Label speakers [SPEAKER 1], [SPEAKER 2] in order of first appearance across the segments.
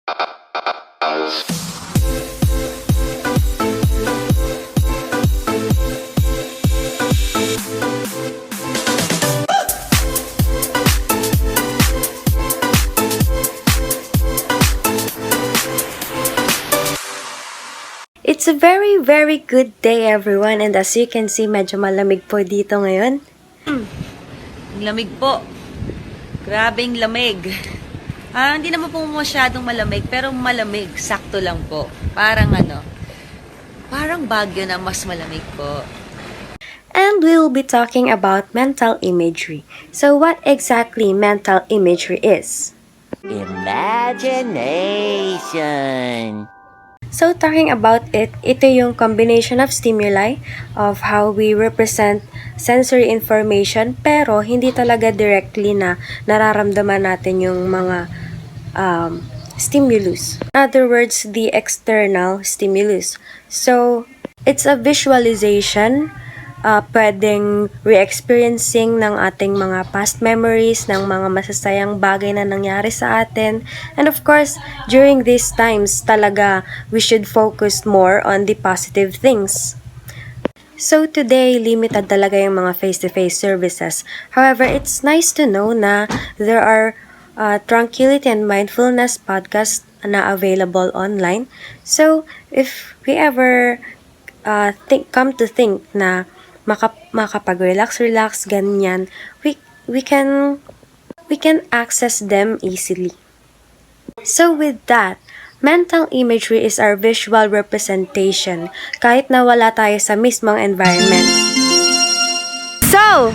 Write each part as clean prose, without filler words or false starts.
[SPEAKER 1] It's a very good day everyone, and as you can see, medyo malamig po dito ngayon.
[SPEAKER 2] Lamig po. Grabing lamig. Hindi naman po masyadong malamig, pero malamig. Sakto lang po. Parang Baguio na mas malamig po.
[SPEAKER 1] And we will be talking about mental imagery. So what exactly mental imagery is?
[SPEAKER 3] Imagination.
[SPEAKER 1] So talking about it, ito yung combination of stimuli of how we represent sensory information pero hindi talaga directly na nararamdaman natin yung mga stimulus. In other words, the external stimulus. So it's a visualization, pwedeng re-experiencing ng ating mga past memories, ng mga masasayang bagay na nangyari sa atin. And of course, during these times, talaga, we should focus more on the positive things. So today, limited talaga yung mga face-to-face services. However, it's nice to know na there are tranquility and mindfulness podcasts na available online. So, if we ever come to think na makapag-relax, ganyan, we can access them easily. So with that, mental imagery is our visual representation kahit na wala tayo sa mismong environment. So,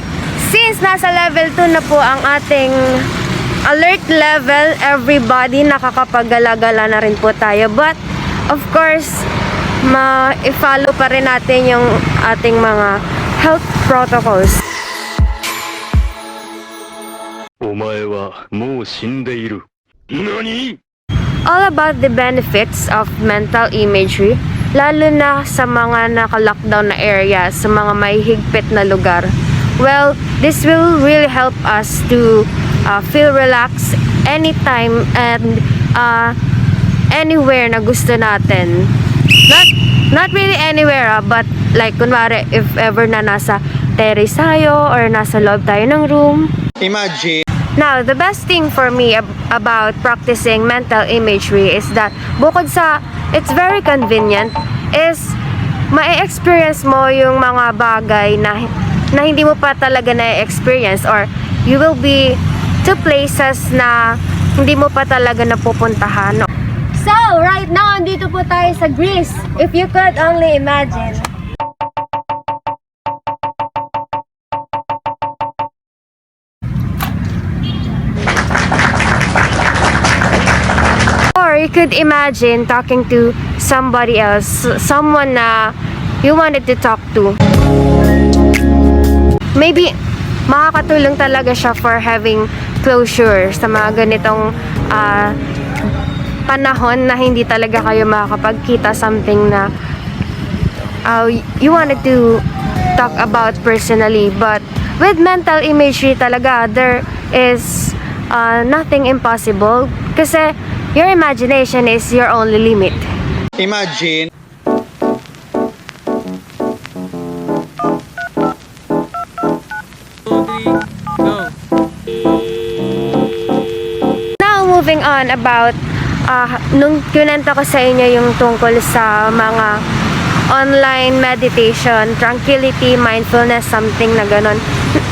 [SPEAKER 1] since nasa level 2 na po ang ating alert level, everybody nakakapag-gala-gala na rin po tayo. But, of course, i-follow pa rin natin yung ating mga health protocols. All about the benefits of mental imagery, lalo na sa mga naka-lockdown na area, sa mga may higpit na lugar. Well, this will really help us to feel relaxed anytime and anywhere na gusto natin. Not really anywhere, but like kunwari if ever na nasa terrace tayo or nasa loob tayo ng room.
[SPEAKER 4] Imagine.
[SPEAKER 1] Now, the best thing for me about practicing mental imagery is that bukod sa it's very convenient, is ma-experience mo yung mga bagay na hindi mo pa talaga na-experience, or you will be to places na hindi mo pa talaga napupuntahan. So, right now, andito po tayo sa Greece. If you could only imagine. Or you could imagine talking to somebody else, someone na you wanted to talk to. Maybe, makakatulong talaga siya for having closure sa mga ganitong panahon na hindi talaga kayo makakapagkita, something na you wanted to talk about personally. But with mental imagery talaga, there is nothing impossible kasi your imagination is your only limit.
[SPEAKER 4] Imagine.
[SPEAKER 1] Now, moving on about nung kinento ko sa inyo yung tungkol sa mga online meditation, tranquility, mindfulness, something na ganon.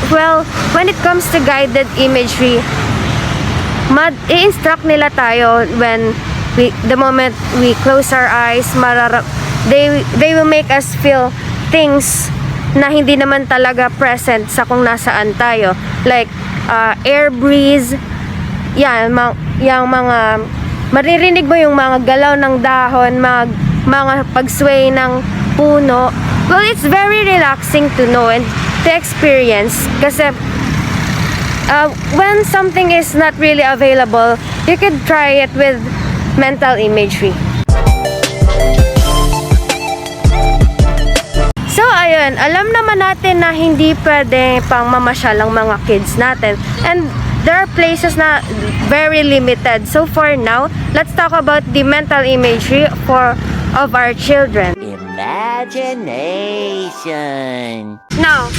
[SPEAKER 1] Well, when it comes to guided imagery, i-instruct nila tayo when the moment we close our eyes, they will make us feel things na hindi naman talaga present sa kung nasaan tayo. Like, air breeze, yan, yung mga maririnig mo yung mga galaw ng dahon, mga pagsway ng puno. Well, it's very relaxing to know and to experience kasi when something is not really available, you could try it with mental imagery. So, ayun, alam naman natin na hindi pwede pang mamasyal ang mga kids natin. And there are places na very limited. So for now, let's talk about the mental imagery of our children.
[SPEAKER 3] Imagination.
[SPEAKER 1] Now,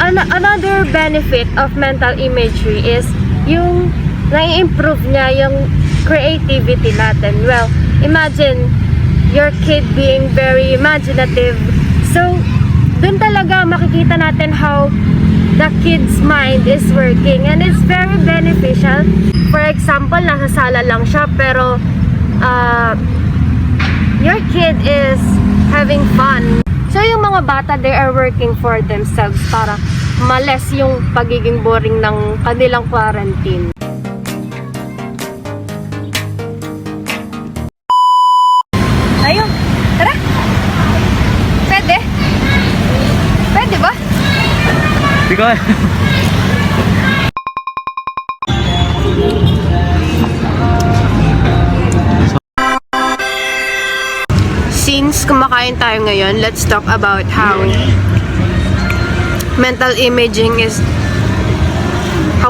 [SPEAKER 1] another benefit of mental imagery is yung nai-improve niya yung creativity natin. Well, imagine your kid being very imaginative. So, dun talaga makikita natin how the kid's mind is working, and it's very beneficial. For example, nasa sala lang siya pero your kid is having fun. So yung mga bata, they are working for themselves para males yung pagiging boring ng kanilang quarantine. Tayo, tara! Pwede? Pwede ba? Since kumakain tayo ngayon, let's talk about how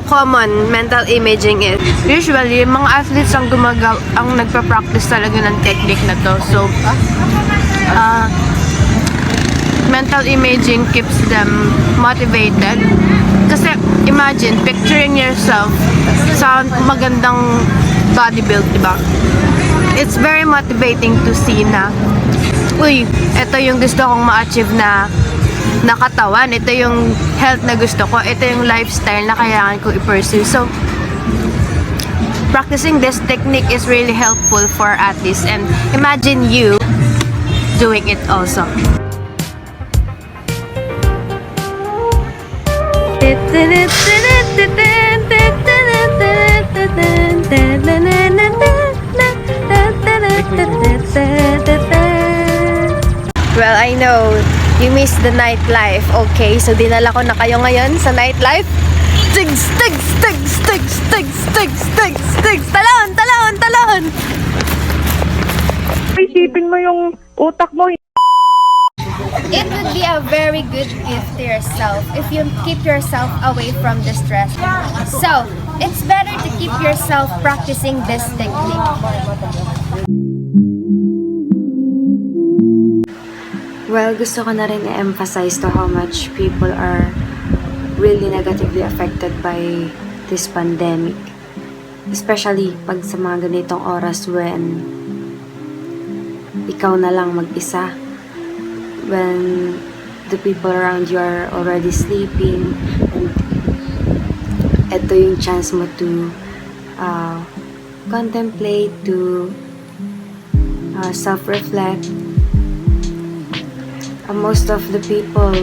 [SPEAKER 1] common mental imaging is. Usually, mga athletes ang nagpa-practice talaga ng technique na to. So, mental imaging keeps them motivated. Kasi, imagine, picturing yourself sa magandang bodybuild, diba? It's very motivating to see na, uy, ito yung gusto kong ma-achieve na katawan, ito yung health na gusto ko, ito yung lifestyle na kailangan ko i-pursue. So, practicing this technique is really helpful for athletes, and imagine you doing it also. Well, I know you miss the nightlife. Okay, so dinala ko na kayo ngayon sa nightlife. Stigs, stigs, stigs, stigs, stigs, stigs, stigs, stigs. Talon, talon, talon.
[SPEAKER 5] Isipin mo yung utak mo.
[SPEAKER 6] It would be a very good gift to yourself if you keep yourself away from the stress. So, it's better to keep yourself practicing this technique.
[SPEAKER 1] Well, gusto ko na rin i-emphasize to how much people are really negatively affected by this pandemic. Especially pag sa mga ganitong oras when ikaw na lang mag-isa. When the people around you are already sleeping. And ito yung chance mo to contemplate, to self-reflect. Most of the people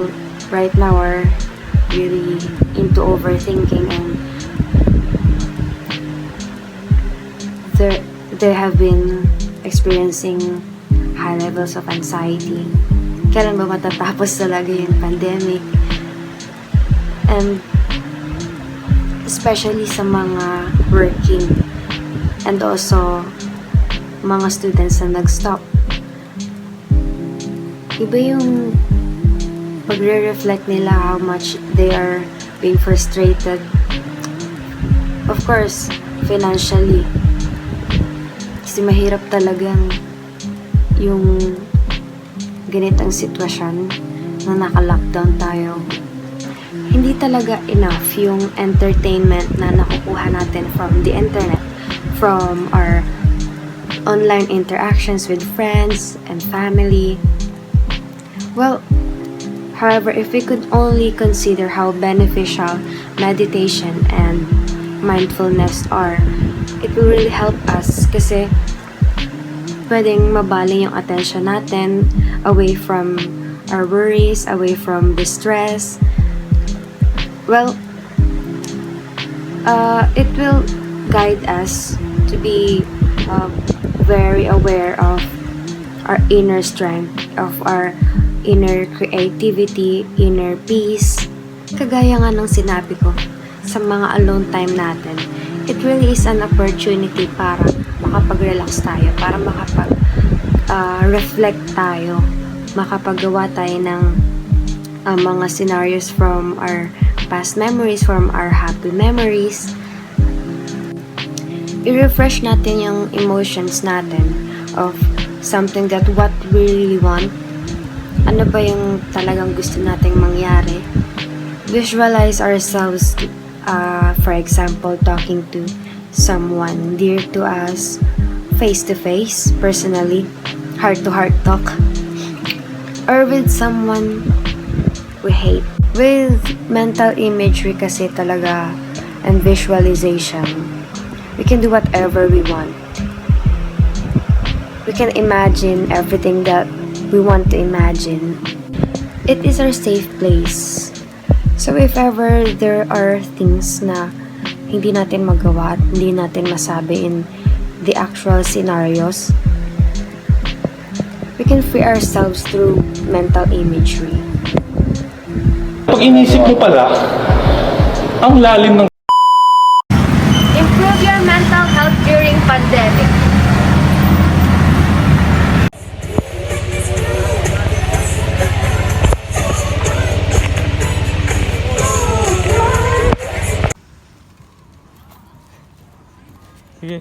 [SPEAKER 1] right now are really into overthinking, and they have been experiencing high levels of anxiety. Kailan ba matatapos talaga yung pandemic? And especially sa mga working and also mga students na nag-stop. Iba yung pagre-reflect nila how much they are being frustrated. Of course, financially. Kasi mahirap talagang yung ganitong sitwasyon na naka-lockdown tayo. Hindi talaga enough yung entertainment na nakukuha natin from the internet, from our online interactions with friends and family. Well, however, if we could only consider how beneficial meditation and mindfulness are, it will really help us kasi pwedeng mabaling yung attention natin away from our worries, away from the stress. Well, it will guide us to be very aware of our inner strength, of our inner creativity, inner peace. Kagaya nga ng sinabi ko, sa mga alone time natin, it really is an opportunity para makapag-relax tayo, para reflect tayo, makapagawa tayo ng mga scenarios from our past memories, from our happy memories. I-refresh natin yung emotions natin of something that what we really want. Ano ba yung talagang gusto nating mangyari? Visualize ourselves, for example, talking to someone dear to us, face to face, personally, heart to heart talk, or with someone we hate. With mental imagery kasi talaga and visualization, we can do whatever we want. We can imagine everything that we want to imagine. It is our safe place. So if ever there are things na hindi natin magawa at hindi natin masabi in the actual scenarios, we can free ourselves through mental imagery.
[SPEAKER 7] Pag inisip mo pala, ang lalim ng
[SPEAKER 6] Improve your mental health during pandemic.
[SPEAKER 7] Sige.